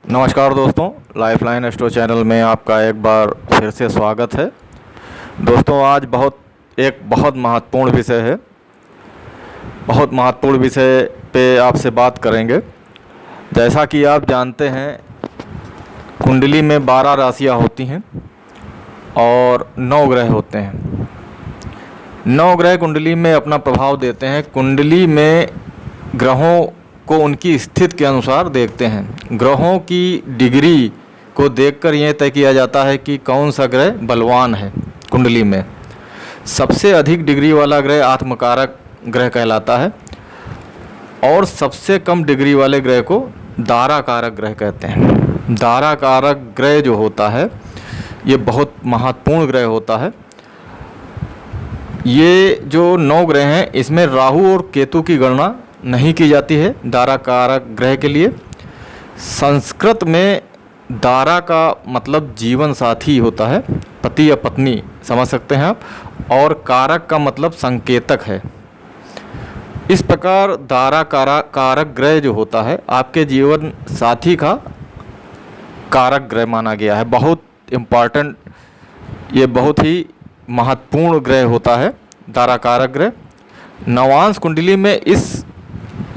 नमस्कार दोस्तों, lifeline astro channel में आपका एक बार फिर से स्वागत है। दोस्तों, आज एक बहुत महत्वपूर्ण विषय है। बहुत महत्वपूर्ण विषय पे आपसे बात करेंगे। जैसा कि आप जानते हैं, कुंडली में 12 राशियां होती हैं और 9 ग्रह होते हैं। 9 ग्रह कुंडली में अपना प्रभाव देते हैं। कुंडली में ग्रहों को उनकी स्थिति के अनुसार देखते हैं। ग्रहों की डिग्री को देखकर यह तय किया जाता है कि कौन सा ग्रह बलवान है। कुंडली में सबसे अधिक डिग्री वाला ग्रह आत्मकारक ग्रह कहलाता है और सबसे कम डिग्री वाले ग्रह को दाराकारक ग्रह कहते हैं। दाराकारक ग्रह जो होता है ये बहुत महत्वपूर्ण ग्रह होता है। ये जो 9 ग्रह हैं, इसमें राहु और केतु की गणना नहीं की जाती है दाराकारक ग्रह के लिए। संस्कृत में दारा का मतलब जीवन साथी होता है, पति या पत्नी समझ सकते हैं आप, और कारक का मतलब संकेतक है। इस प्रकार कारक ग्रह जो होता है आपके जीवन साथी का कारक ग्रह माना गया है। बहुत इम्पॉर्टेंट, ये बहुत ही महत्वपूर्ण ग्रह होता है दाराकारक ग्रह। नवांश कुंडली में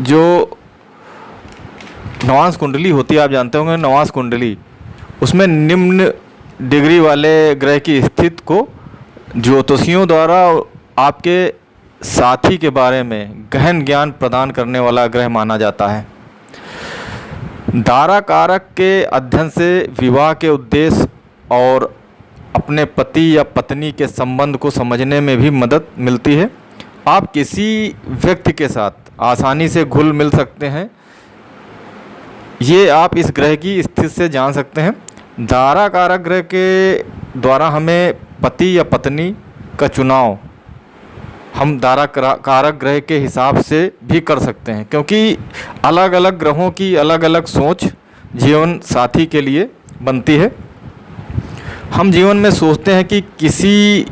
जो नवांश कुंडली होती है, आप जानते होंगे नवांश कुंडली, उसमें निम्न डिग्री वाले ग्रह की स्थिति को ज्योतिषियों द्वारा आपके साथी के बारे में गहन ज्ञान प्रदान करने वाला ग्रह माना जाता है। दाराकारक के अध्ययन से विवाह के उद्देश्य और अपने पति या पत्नी के संबंध को समझने में भी मदद मिलती है। आप किसी व्यक्ति के साथ आसानी से घुल मिल सकते हैं, ये आप इस ग्रह की स्थिति से जान सकते हैं। दाराकारक ग्रह के द्वारा हमें पति या पत्नी का चुनाव हम दाराकारक ग्रह के हिसाब से भी कर सकते हैं, क्योंकि अलग अलग ग्रहों की अलग अलग सोच जीवन साथी के लिए बनती है। हम जीवन में सोचते हैं कि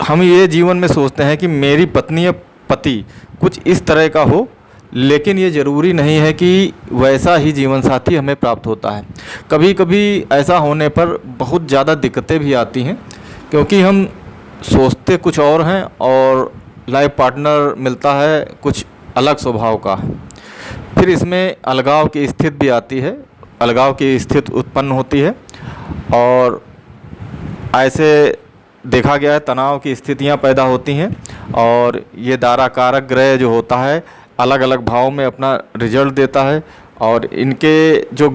हम ये जीवन में सोचते हैं कि मेरी पत्नी या पति कुछ इस तरह का हो, लेकिन ये ज़रूरी नहीं है कि वैसा ही जीवन साथी हमें प्राप्त होता है। कभी कभी ऐसा होने पर बहुत ज़्यादा दिक्कतें भी आती हैं, क्योंकि हम सोचते कुछ और हैं और लाइफ पार्टनर मिलता है कुछ अलग स्वभाव का। फिर इसमें अलगाव की स्थिति भी आती है, अलगाव की स्थिति उत्पन्न होती है और ऐसे देखा गया है तनाव की स्थितियां पैदा होती हैं। और ये दाराकारक ग्रह जो होता है अलग अलग भाव में अपना रिजल्ट देता है, और इनके जो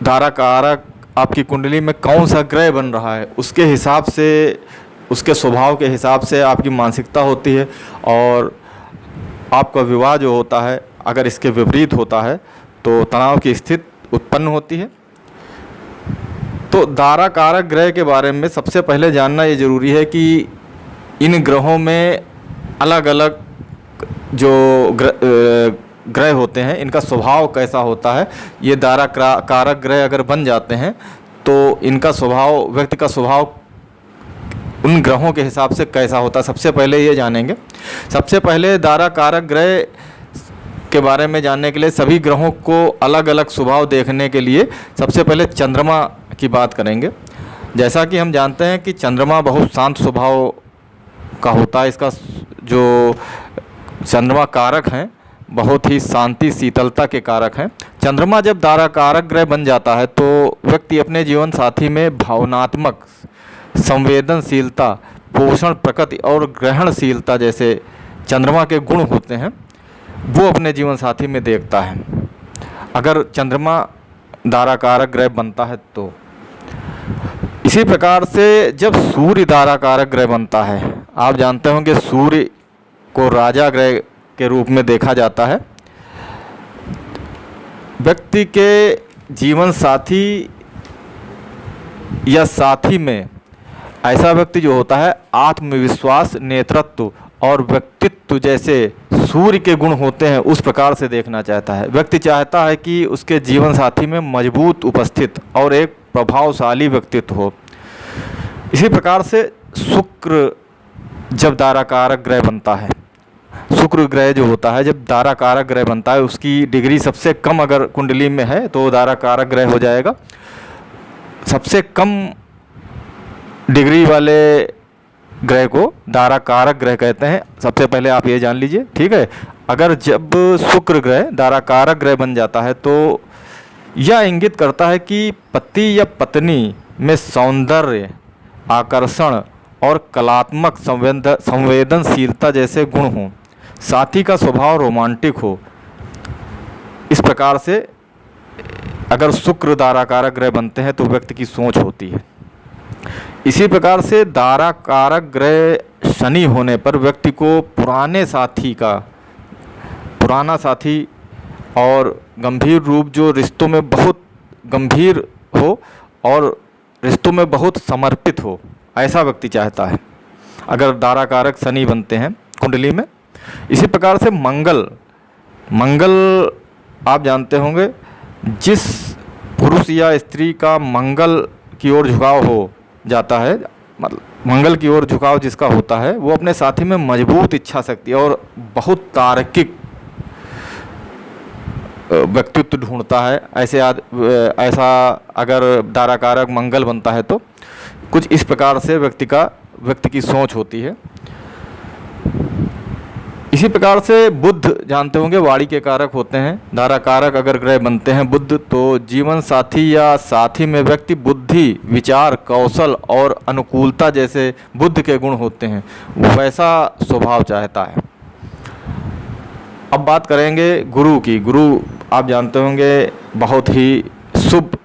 दाराकारक आपकी कुंडली में कौन सा ग्रह बन रहा है उसके हिसाब से, उसके स्वभाव के हिसाब से आपकी मानसिकता होती है। और आपका विवाह जो होता है अगर इसके विपरीत होता है तो तनाव की स्थिति उत्पन्न होती है। तो दाराकारक ग्रह के बारे में सबसे पहले जानना ये ज़रूरी है कि इन ग्रहों में अलग अलग जो ग्रह होते हैं इनका स्वभाव कैसा होता है। ये दाराकारक ग्रह अगर बन जाते हैं तो इनका स्वभाव, व्यक्ति का स्वभाव उन ग्रहों के हिसाब से कैसा होता है, सबसे पहले ये जानेंगे। सबसे पहले दाराकारक ग्रह के बारे में जानने के लिए, सभी ग्रहों को अलग अलग स्वभाव देखने के लिए सबसे पहले चंद्रमा की बात करेंगे। जैसा कि हम जानते हैं कि चंद्रमा बहुत शांत स्वभाव का होता है। इसका जो चंद्रमा कारक हैं बहुत ही शांति शीतलता के कारक हैं। चंद्रमा जब दाराकारक ग्रह बन जाता है तो व्यक्ति अपने जीवन साथी में भावनात्मक संवेदनशीलता, पोषण, प्रकृति और ग्रहणशीलता जैसे चंद्रमा के गुण होते हैं वो अपने जीवन साथी में देखता है, अगर चंद्रमा दाराकारक ग्रह बनता है तो। इसी प्रकार से जब सूर्य दाराकारक ग्रह बनता है, आप जानते होंगे सूर्य को राजा ग्रह के रूप में देखा जाता है। व्यक्ति के जीवन साथी या साथी में ऐसा व्यक्ति जो होता है आत्मविश्वास, नेतृत्व और व्यक्तित्व जैसे सूर्य के गुण होते हैं उस प्रकार से देखना चाहता है। व्यक्ति चाहता है कि उसके जीवन साथी में मजबूत उपस्थित और एक प्रभावशाली व्यक्तित्व हो। इसी प्रकार से शुक्र जब दाराकारक ग्रह बनता है शुक्र ग्रह जो होता है, जब दारा कारक ग्रह बनता है, उसकी डिग्री सबसे कम अगर कुंडली में है तो दारा कारक ग्रह हो जाएगा। सबसे कम डिग्री वाले ग्रह को दारा कारक ग्रह कहते हैं। सबसे पहले आप ये जान लीजिए, ठीक है। अगर जब शुक्र ग्रह दारा कारक ग्रह बन जाता है तो यह इंगित करता है कि पति या पत्नी में सौंदर्य, आकर्षण और कलात्मक संवेदनशीलता जैसे गुण हों, साथी का स्वभाव रोमांटिक हो। इस प्रकार से अगर शुक्र दारा कारक ग्रह बनते हैं तो व्यक्ति की सोच होती है। इसी प्रकार से दारा कारक ग्रह शनि होने पर व्यक्ति को पुराना साथी और गंभीर रूप, जो रिश्तों में बहुत गंभीर हो और रिश्तों में बहुत समर्पित हो, ऐसा व्यक्ति चाहता है अगर दारा कारक शनि बनते हैं कुंडली में। इसी प्रकार से मंगल आप जानते होंगे, जिस पुरुष या स्त्री का मंगल की ओर झुकाव हो जाता है, मतलब मंगल की ओर झुकाव जिसका होता है, वो अपने साथी में मजबूत इच्छा शक्ति और बहुत तार्किक व्यक्तित्व ढूंढता है। ऐसा अगर दारा कारक मंगल बनता है तो कुछ इस प्रकार से व्यक्ति की सोच होती है। इसी प्रकार से बुध जानते होंगे, वाणी के कारक होते हैं। दारा कारक अगर ग्रह बनते हैं बुध, तो जीवन साथी या साथी में व्यक्ति बुद्धि, विचार, कौशल और अनुकूलता जैसे बुद्ध के गुण होते हैं, वैसा स्वभाव चाहता है। अब बात करेंगे गुरु की। गुरु आप जानते होंगे बहुत ही शुभ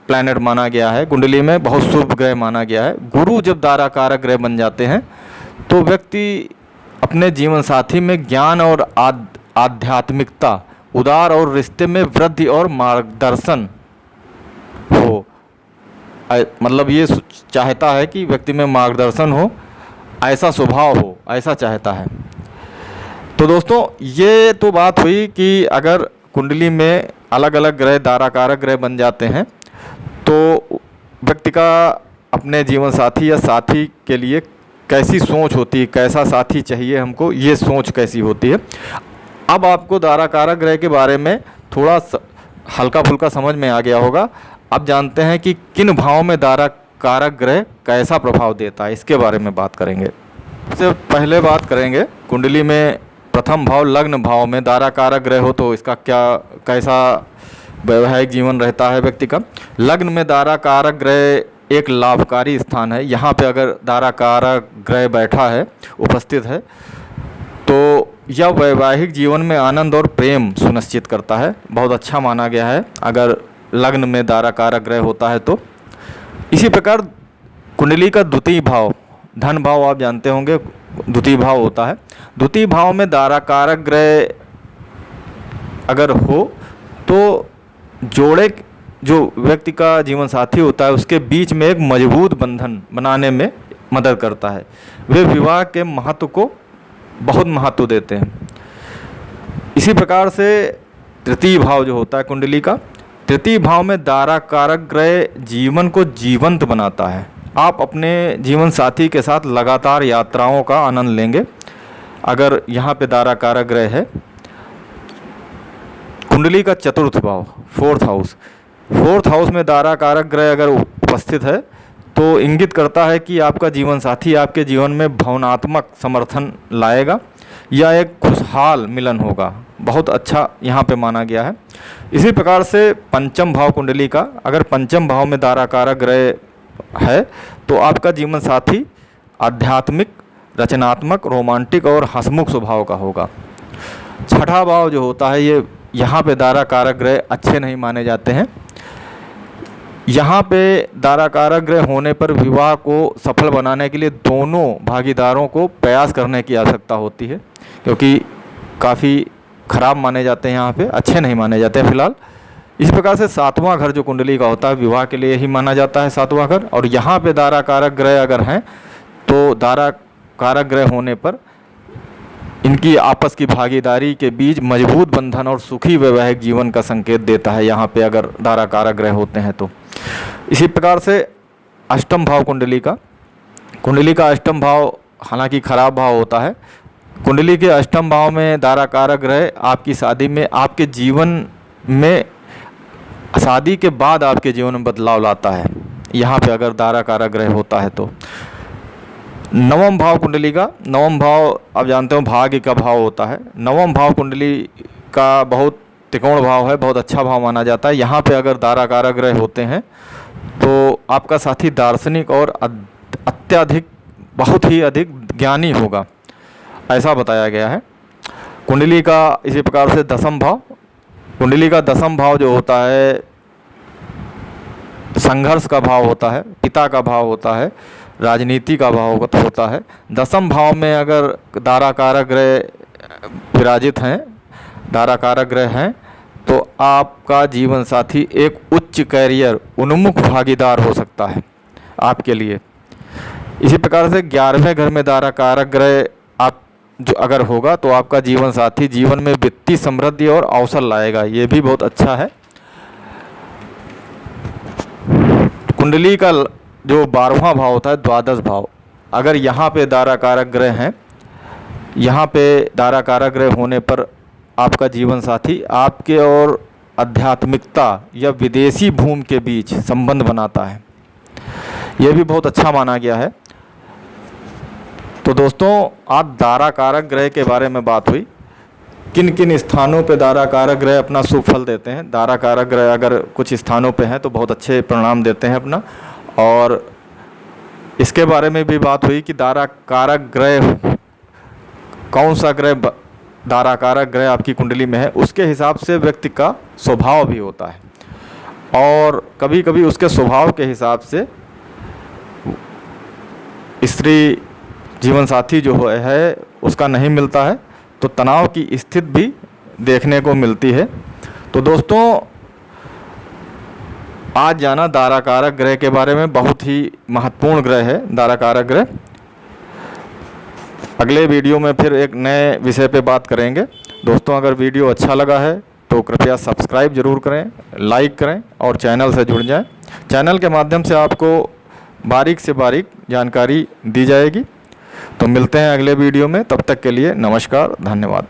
प्लैनेट माना गया है, कुंडली में बहुत शुभ ग्रह माना गया है। गुरु जब दारा कारक ग्रह बन जाते हैं तो व्यक्ति अपने जीवन साथी में ज्ञान और आध्यात्मिकता, उदार और रिश्ते में वृद्धि और मार्गदर्शन हो। मतलब ये चाहता है कि व्यक्ति में मार्गदर्शन हो, ऐसा स्वभाव हो, ऐसा चाहता है। तो दोस्तों ये तो बात हुई कि अगर कुंडली में अलग अलग ग्रह दारा कारक ग्रह बन जाते हैं तो व्यक्ति का अपने जीवन साथी या साथी के लिए कैसी सोच होती है, कैसा साथी चाहिए हमको, ये सोच कैसी होती है। अब आपको दारा कारक ग्रह के बारे में थोड़ा हल्का फुल्का समझ में आ गया होगा। अब जानते हैं कि किन भावों में दारा कारक ग्रह कैसा प्रभाव देता है, इसके बारे में बात करेंगे। सबसे पहले बात करेंगे कुंडली में प्रथम भाव लग्न भाव में दारा कारक ग्रह हो तो इसका कैसा वैवाहिक जीवन रहता है व्यक्ति का। लग्न में दारा कारक ग्रह एक लाभकारी स्थान है। यहाँ पे अगर दारा कारक ग्रह बैठा है, उपस्थित है, तो यह वैवाहिक जीवन में आनंद और प्रेम सुनिश्चित करता है। बहुत अच्छा माना गया है अगर लग्न में दारा कारक ग्रह होता है तो। इसी प्रकार कुंडली का द्वितीय भाव, धन भाव आप जानते होंगे, द्वितीय भाव होता है। द्वितीय भाव में दारा कारक ग्रह अगर हो तो जोड़े जो व्यक्ति का जीवन साथी होता है उसके बीच में एक मजबूत बंधन बनाने में मदद करता है। वे विवाह के महत्व को बहुत महत्व देते हैं। इसी प्रकार से तृतीय भाव जो होता है कुंडली का, तृतीय भाव में दारा कारक ग्रह जीवन को जीवंत बनाता है। आप अपने जीवन साथी के साथ लगातार यात्राओं का आनंद लेंगे अगर यहाँ पे दारा कारक ग्रह है। कुंडली का चतुर्थ भाव, फोर्थ हाउस में दारा कारक ग्रह अगर उपस्थित है तो इंगित करता है कि आपका जीवन साथी आपके जीवन में भावनात्मक समर्थन लाएगा या एक खुशहाल मिलन होगा। बहुत अच्छा यहाँ पे माना गया है। इसी प्रकार से पंचम भाव कुंडली का, अगर पंचम भाव में दारा कारक ग्रह है तो आपका जीवन साथी आध्यात्मिक, रचनात्मक, रोमांटिक और हंसमुख स्वभाव का होगा। छठा भाव जो होता है ये, यहाँ पे दारा कारक ग्रह अच्छे नहीं माने जाते हैं। यहाँ पे दारा कारक ग्रह होने पर विवाह को सफल बनाने के लिए दोनों भागीदारों को प्रयास करने की आवश्यकता होती है, क्योंकि काफ़ी खराब माने जाते हैं, यहाँ पे अच्छे नहीं माने जाते हैं फिलहाल। इस प्रकार से सातवां घर जो कुंडली का होता है विवाह के लिए ही माना जाता है, सातवां घर। और यहाँ पे दारा कारक ग्रह अगर हैं तो दारा कारक ग्रह होने पर इनकी आपस की भागीदारी के बीच मजबूत बंधन और सुखी वैवाहिक जीवन का संकेत देता है, यहाँ पे अगर दारा कारक ग्रह होते हैं तो। इसी प्रकार से अष्टम भाव कुंडली का अष्टम भाव हालांकि खराब भाव होता है कुंडली के अष्टम भाव में दाराकारक ग्रह आपकी शादी में, आपके जीवन में, शादी के बाद आपके जीवन में बदलाव लाता है। यहाँ पे अगर दाराकारक ग्रह होता है तो नवम भाव कुंडली का, नवम भाव आप जानते हो भाग्य का भाव होता है। नवम भाव कुंडली का बहुत त्रिकोण भाव है, बहुत अच्छा भाव माना जाता है। यहाँ पे अगर दाराकारक ग्रह होते हैं तो आपका साथी दार्शनिक और अत्यधिक, बहुत ही अधिक ज्ञानी होगा, ऐसा बताया गया है। कुंडली का इसी प्रकार से दसम भाव, कुंडली का दसम भाव जो होता है संघर्ष का भाव होता है, पिता का भाव होता है, राजनीति का भाव होता है। दसम भाव में अगर दाराकारक ग्रह विराजित हैं, दाराकारक ग्रह हैं, तो आपका जीवन साथी एक उच्च कैरियर उन्मुख भागीदार हो सकता है आपके लिए। इसी प्रकार से 11वें घर में दाराकारक ग्रह आप जो अगर होगा तो आपका जीवन साथी जीवन में वित्तीय समृद्धि और अवसर लाएगा, ये भी बहुत अच्छा है। कुंडली का जो 12वां भाव होता है द्वादश भाव, अगर यहाँ पे दाराकारक ग्रह हैं, यहाँ पे दाराकारक ग्रह होने पर आपका जीवन साथी आपके और आध्यात्मिकता या विदेशी भूमि के बीच संबंध बनाता है, यह भी बहुत अच्छा माना गया है। तो दोस्तों आज दाराकारक ग्रह के बारे में बात हुई, किन किन स्थानों पे दाराकारक ग्रह अपना शुभ फल देते हैं। दाराकारक ग्रह अगर कुछ स्थानों पे हैं तो बहुत अच्छे परिणाम देते हैं अपना, और इसके बारे में भी बात हुई कि दाराकारक ग्रह कौन सा ग्रह दाराकारक ग्रह आपकी कुंडली में है, उसके हिसाब से व्यक्ति का स्वभाव भी होता है, और कभी कभी उसके स्वभाव के हिसाब से स्त्री जीवन साथी जो है उसका नहीं मिलता है, तो तनाव की स्थिति भी देखने को मिलती है। तो दोस्तों आज जाना दाराकारक ग्रह के बारे में, बहुत ही महत्वपूर्ण ग्रह है दाराकारक ग्रह। अगले वीडियो में फिर एक नए विषय पे बात करेंगे। दोस्तों अगर वीडियो अच्छा लगा है तो कृपया सब्सक्राइब जरूर करें, लाइक करें और चैनल से जुड़ जाएं। चैनल के माध्यम से आपको बारीक से बारीक जानकारी दी जाएगी। तो मिलते हैं अगले वीडियो में, तब तक के लिए नमस्कार, धन्यवाद।